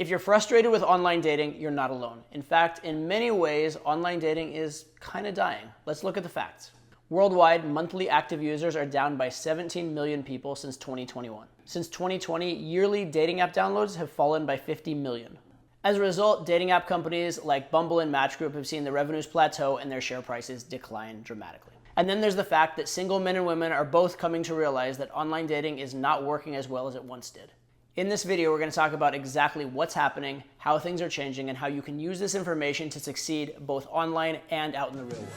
If you're frustrated with online dating, you're not alone. In fact, in many ways, online dating is kind of dying. Let's look at the facts. Worldwide, monthly active users are down by 17 million people since 2021. Since 2020, yearly dating app downloads have fallen by 50 million. As a result, dating app companies like Bumble and Match Group have seen the revenues plateau and their share prices decline dramatically. And then there's the fact that single men and women are both coming to realize that online dating is not working as well as it once did. In this video, we're going to talk about exactly what's happening, how things are changing, and how you can use this information to succeed both online and out in the real world.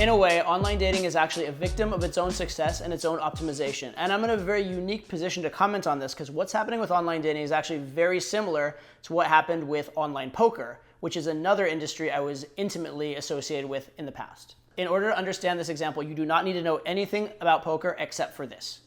In a way, online dating is actually a victim of its own success and its own optimization. And I'm in a very unique position to comment on this because what's happening with online dating is actually very similar to what happened with online poker, which is another industry I was intimately associated with in the past. In order to understand this example, you do not need to know anything about poker except for this.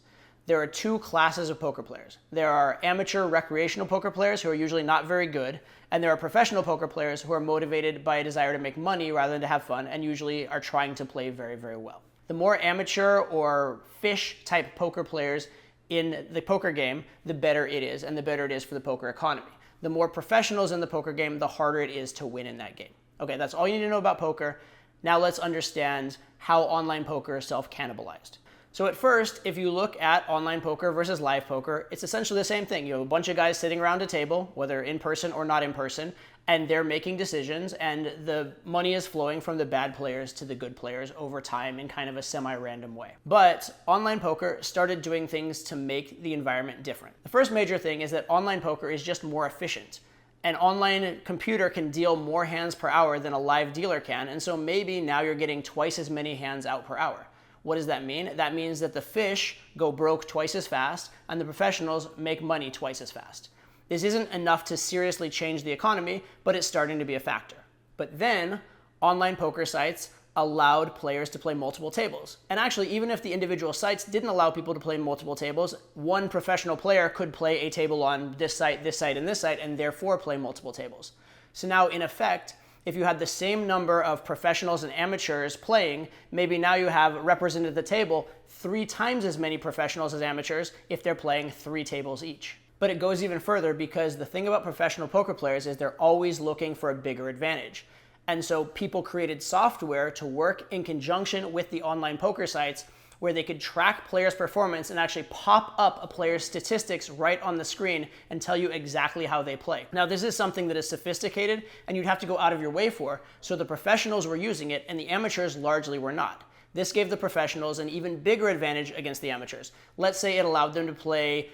There are two classes of poker players. There are amateur recreational poker players who are usually not very good, and there are professional poker players who are motivated by a desire to make money rather than to have fun and usually are trying to play very, very well. The more amateur or fish type poker players in the poker game, the better it is, and the better it is for the poker economy. The more professionals in the poker game, the harder it is to win in that game. Okay, that's all you need to know about poker. Now let's understand how online poker is self-cannibalized. So at first, if you look at online poker versus live poker, it's essentially the same thing. You have a bunch of guys sitting around a table, whether in person or not in person, and they're making decisions, and the money is flowing from the bad players to the good players over time in kind of a semi-random way. But online poker started doing things to make the environment different. The first major thing is that online poker is just more efficient. An online computer can deal more hands per hour than a live dealer can, and so maybe now you're getting twice as many hands out per hour. What does that mean? That means that the fish go broke twice as fast and the professionals make money twice as fast. This isn't enough to seriously change the economy, but it's starting to be a factor. But then online poker sites allowed players to play multiple tables. And actually, even if the individual sites didn't allow people to play multiple tables, one professional player could play a table on this site, and this site, and therefore play multiple tables. So now, in effect, if you had the same number of professionals and amateurs playing, maybe now you have represented the table 3 times as many professionals as amateurs if they're playing 3 tables each. But it goes even further because the thing about professional poker players is they're always looking for a bigger advantage. And so people created software to work in conjunction with the online poker sites where they could track players' performance and actually pop up a player's statistics right on the screen and tell you exactly how they play. Now, this is something that is sophisticated and you'd have to go out of your way for, so the professionals were using it and the amateurs largely were not. This gave the professionals an even bigger advantage against the amateurs. Let's say it allowed them to play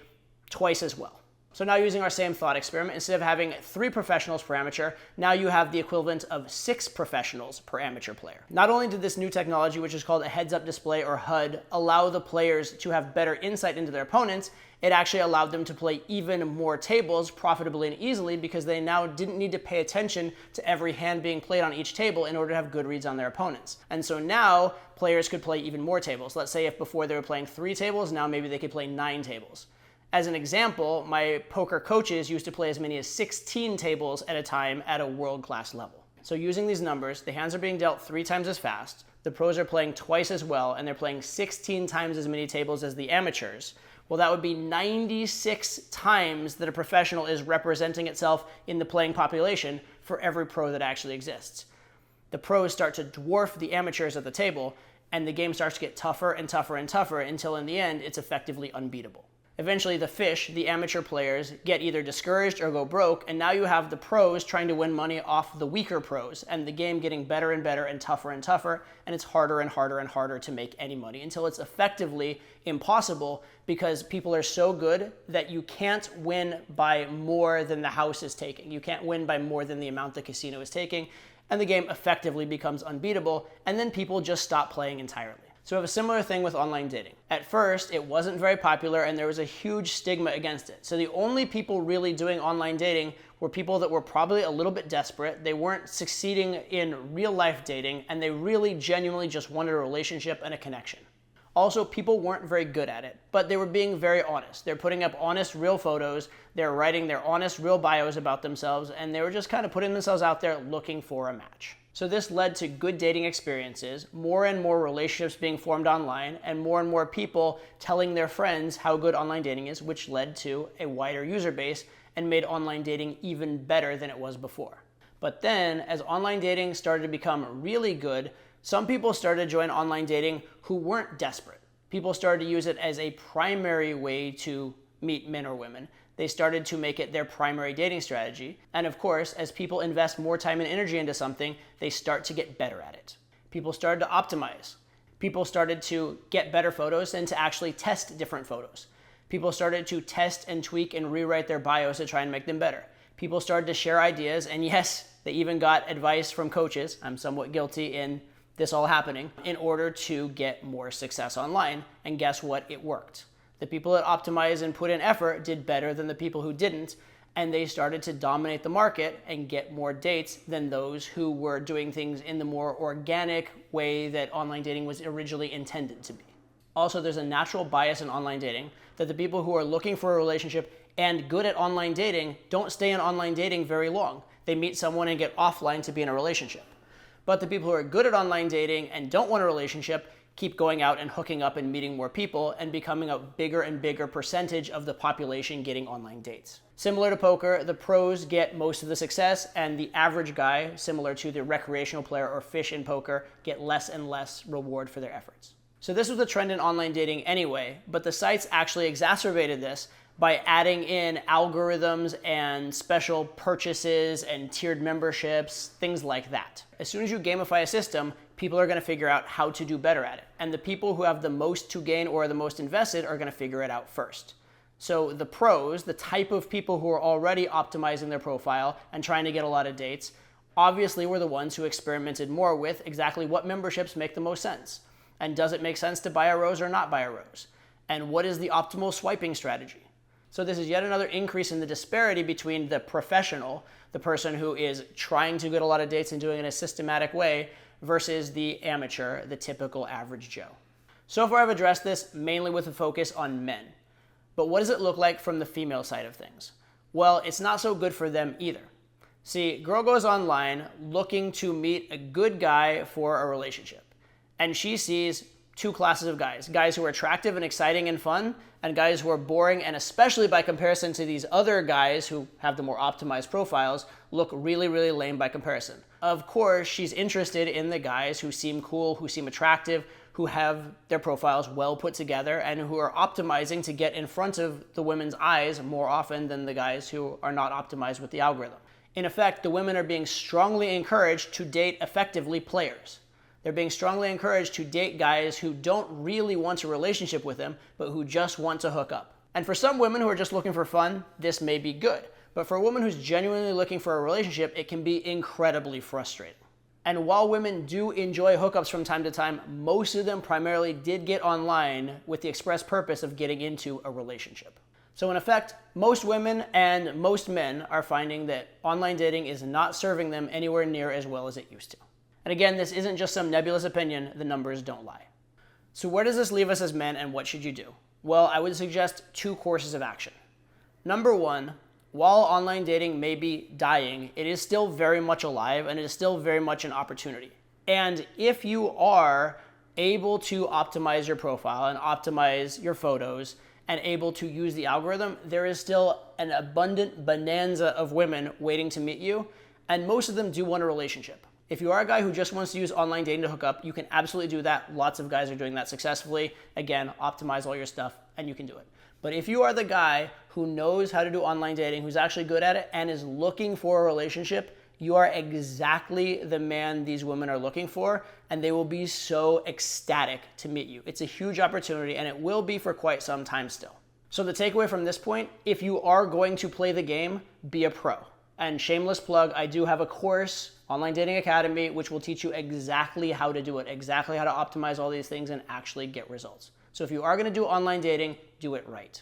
twice as well. So now using our same thought experiment, instead of having 3 professionals per amateur, now you have the equivalent of 6 professionals per amateur player. Not only did this new technology, which is called a heads-up display or HUD, allow the players to have better insight into their opponents, it actually allowed them to play even more tables profitably and easily because they now didn't need to pay attention to every hand being played on each table in order to have good reads on their opponents. And so now players could play even more tables. Let's say if before they were playing 3 tables, now maybe they could play 9 tables. As an example, my poker coaches used to play as many as 16 tables at a time at a world-class level. So using these numbers, the hands are being dealt 3 times as fast, the pros are playing twice as well, and they're playing 16 times as many tables as the amateurs. Well, that would be 96 times that a professional is representing itself in the playing population for every pro that actually exists. The pros start to dwarf the amateurs at the table, and the game starts to get tougher and tougher and tougher until in the end, it's effectively unbeatable. Eventually, the fish, the amateur players, get either discouraged or go broke, and now you have the pros trying to win money off the weaker pros, and the game getting better and better and tougher, and it's harder and harder and harder to make any money until it's effectively impossible because people are so good that you can't win by more than the house is taking. You can't win by more than the amount the casino is taking, and the game effectively becomes unbeatable, and then people just stop playing entirely. So we have a similar thing with online dating. At first, it wasn't very popular and there was a huge stigma against it. So the only people really doing online dating were people that were probably a little bit desperate. They weren't succeeding in real life dating and they really genuinely just wanted a relationship and a connection. Also, people weren't very good at it, but they were being very honest. They're putting up honest, real photos. They're writing their honest, real bios about themselves, and they were just kind of putting themselves out there looking for a match. So this led to good dating experiences, more and more relationships being formed online, and more people telling their friends how good online dating is, which led to a wider user base and made online dating even better than it was before. But then, as online dating started to become really good, some people started to join online dating who weren't desperate. People started to use it as a primary way to meet men or women. They started to make it their primary dating strategy. And of course, as people invest more time and energy into something, they start to get better at it. People started to optimize. People started to get better photos and to actually test different photos. People started to test and tweak and rewrite their bios to try and make them better. People started to share ideas, and yes, they even got advice from coaches. I'm somewhat guilty in this all happening in order to get more success online. And guess what? It worked. The people that optimized and put in effort did better than the people who didn't, and they started to dominate the market and get more dates than those who were doing things in the more organic way that online dating was originally intended to be. Also, there's a natural bias in online dating that the people who are looking for a relationship and good at online dating don't stay in online dating very long. They meet someone and get offline to be in a relationship. But the people who are good at online dating and don't want a relationship keep going out and hooking up and meeting more people and becoming a bigger and bigger percentage of the population getting online dates. Similar to poker, the pros get most of the success, and the average guy, similar to the recreational player or fish in poker, get less and less reward for their efforts. So this was the trend in online dating anyway, but the sites actually exacerbated this by adding in algorithms and special purchases and tiered memberships, things like that. As soon as you gamify a system, people are going to figure out how to do better at it. And the people who have the most to gain or are the most invested are going to figure it out first. So the pros, the type of people who are already optimizing their profile and trying to get a lot of dates, obviously were the ones who experimented more with exactly what memberships make the most sense. And does it make sense to buy a rose or not buy a rose? And what is the optimal swiping strategy? So this is yet another increase in the disparity between the professional, the person who is trying to get a lot of dates and doing it in a systematic way, versus the amateur, the typical average Joe. So far I've addressed this mainly with a focus on men. But what does it look like from the female side of things? Well, it's not so good for them either. See, girl goes online looking to meet a good guy for a relationship. And she sees two classes of guys. Guys who are attractive and exciting and fun, and guys who are boring, and especially by comparison to these other guys who have the more optimized profiles, look really, really lame by comparison. Of course, she's interested in the guys who seem cool, who seem attractive, who have their profiles well put together, and who are optimizing to get in front of the women's eyes more often than the guys who are not optimized with the algorithm. In effect, the women are being strongly encouraged to date effectively players. They're being strongly encouraged to date guys who don't really want a relationship with them, but who just want to hook up. And for some women who are just looking for fun, this may be good. But for a woman who's genuinely looking for a relationship, it can be incredibly frustrating. And while women do enjoy hookups from time to time, most of them primarily did get online with the express purpose of getting into a relationship. So in effect, most women and most men are finding that online dating is not serving them anywhere near as well as it used to. And again, this isn't just some nebulous opinion, the numbers don't lie. So where does this leave us as men, and what should you do? Well, I would suggest two courses of action. Number one, while online dating may be dying, it is still very much alive, and it is still very much an opportunity. And if you are able to optimize your profile and optimize your photos and able to use the algorithm, there is still an abundant bonanza of women waiting to meet you, and most of them do want a relationship. If you are a guy who just wants to use online dating to hook up, you can absolutely do that. Lots of guys are doing that successfully. Again, optimize all your stuff and you can do it. But if you are the guy who knows how to do online dating, who's actually good at it and is looking for a relationship, you are exactly the man these women are looking for, and they will be so ecstatic to meet you. It's a huge opportunity, and it will be for quite some time still. So the takeaway from this point, if you are going to play the game, be a pro. And shameless plug, I do have a course, Online Dating Academy, which will teach you exactly how to do it, exactly how to optimize all these things and actually get results. So if you are going to do online dating, do it right.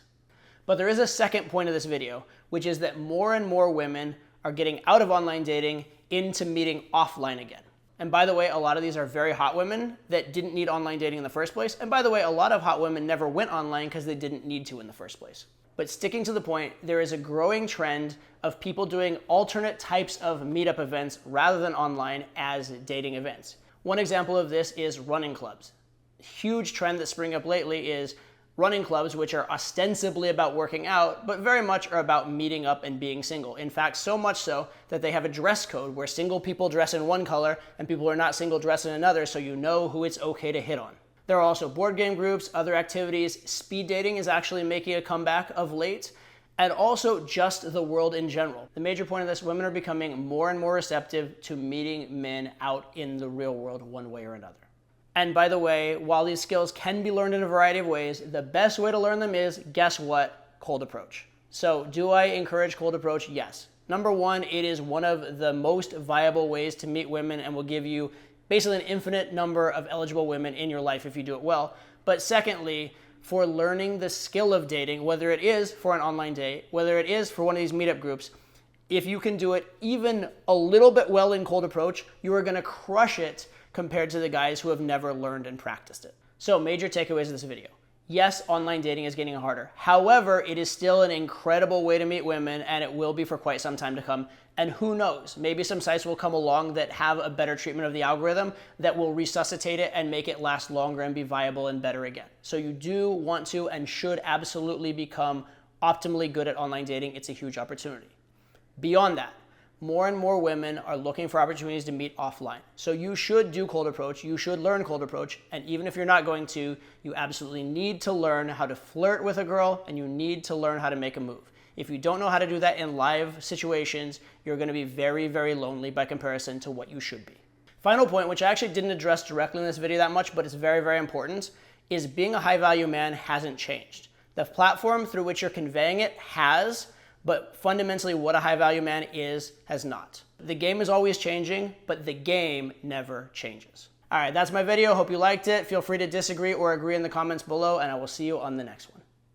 But there is a second point of this video, which is that more and more women are getting out of online dating into meeting offline again. And by the way, a lot of these are very hot women that didn't need online dating in the first place. And by the way, a lot of hot women never went online because they didn't need to in the first place. But sticking to the point, there is a growing trend of people doing alternate types of meetup events rather than online as dating events. One example of this is running clubs. A huge trend that's springing up lately is running clubs, which are ostensibly about working out, but very much are about meeting up and being single. In fact, so much so that they have a dress code where single people dress in one color and people who are not single dress in another, so you know who it's okay to hit on. There are also board game groups, other activities. Speed dating is actually making a comeback of late, and also just the world in general. The major point of this, women are becoming more and more receptive to meeting men out in the real world one way or another. And by the way, while these skills can be learned in a variety of ways, the best way to learn them is, guess what? Cold approach. So do I encourage cold approach? Yes. Number one, it is one of the most viable ways to meet women and will give you basically an infinite number of eligible women in your life if you do it well. But secondly, for learning the skill of dating, whether it is for an online date, whether it is for one of these meetup groups, if you can do it even a little bit well in cold approach, you are gonna crush it compared to the guys who have never learned and practiced it. So major takeaways of this video. Yes, online dating is getting harder. However, it is still an incredible way to meet women, and it will be for quite some time to come. And who knows, maybe some sites will come along that have a better treatment of the algorithm that will resuscitate it and make it last longer and be viable and better again. So you do want to and should absolutely become optimally good at online dating. It's a huge opportunity. Beyond that, more and more women are looking for opportunities to meet offline. So you should do cold approach, you should learn cold approach, and even if you're not going to, you absolutely need to learn how to flirt with a girl, and you need to learn how to make a move. If you don't know how to do that in live situations, you're gonna be very, very lonely by comparison to what you should be. Final point, which I actually didn't address directly in this video that much, but it's very, very important, is being a high value man hasn't changed. The platform through which you're conveying it has, but fundamentally what a high value man is has not. The game is always changing, but the game never changes. All right, that's my video. Hope you liked it. Feel free to disagree or agree in the comments below, and I will see you on the next one.